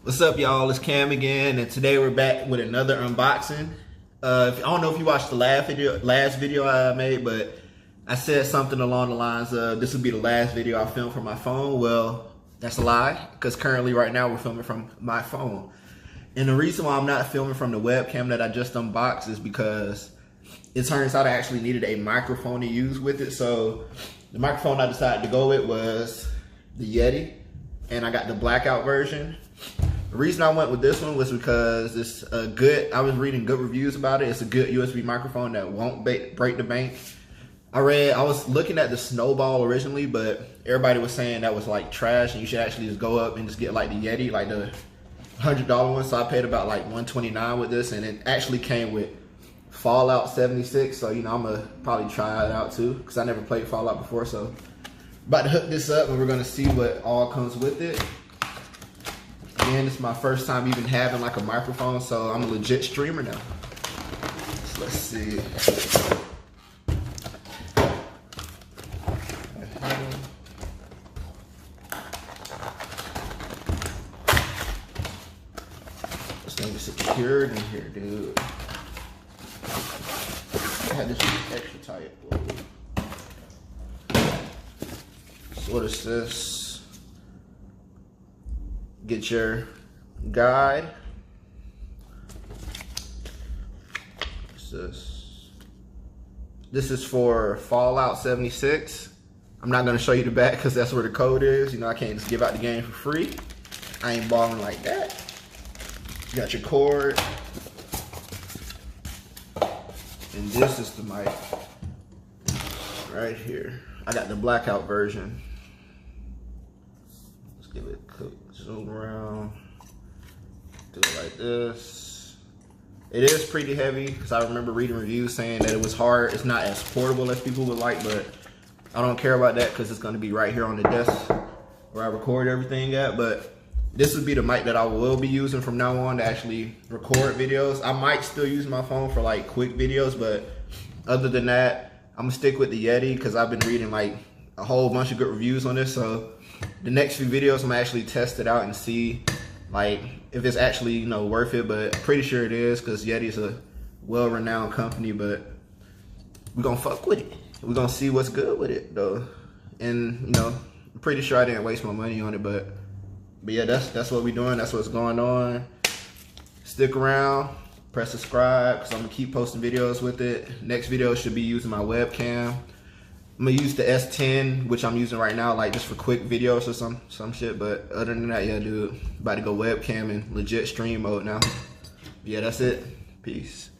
What's up, y'all? It's Cam again, and today we're back with another unboxing. I don't know if you watched the last video I made, but I said something along the lines of this would be the last video I filmed from my phone. Well, that's a lie, because currently right now we're filming from my phone. And the reason why I'm not filming from the webcam that I just unboxed is because it turns out I actually needed a microphone to use with it. So the microphone I decided to go with was the Yeti, and I got the blackout version. The reason I went with this one was because it's a good, I was reading good reviews about it. It's a good USB microphone that won't break the bank. I was looking at the Snowball originally, but everybody was saying that was like trash and you should actually just go up and just get like the Yeti, like the $100 one. So I paid about like $129 with this, and it actually came with Fallout 76. So, you know, I'm gonna probably try it out too, because I never played Fallout before. So about to hook this up and we're gonna see what all comes with it. Again, this is my first time even having like a microphone, so I'm a legit streamer now. So let's see. This thing is secured in here, dude. I had this extra tight. So what is this? Get your guide. What's this? This is for Fallout 76. I'm not gonna show you the back because that's where the code is. You know, I can't just give out the game for free. I ain't balling like that. You got your cord. And this is the mic right here. I got the blackout version. Let's give it a quick zoom around. Do it like this. It is pretty heavy because I remember reading reviews saying that it was hard. It's not as portable as people would like, but I don't care about that because it's going to be right here on the desk where I record everything at. But this would be the mic that I will be using from now on to actually record videos. I might still use my phone for like quick videos, but other than that, I'm gonna stick with the Yeti because I've been reading like a whole bunch of good reviews on this. So the next few videos, I'm gonna actually test it out and see like if it's actually, you know, worth it. But I'm pretty sure it is because Yeti's a well-renowned company. But we're gonna fuck with it. We're gonna see what's good with it though. And you know, I'm pretty sure I didn't waste my money on it. But yeah, that's what we're doing. That's what's going on. Stick around. Press subscribe because I'm gonna keep posting videos with it. Next video should be using my webcam. I'm gonna use the S10, which I'm using right now, like just for quick videos or some shit. But other than that, yeah, dude, about to go webcam in legit stream mode now. Yeah, that's it. Peace.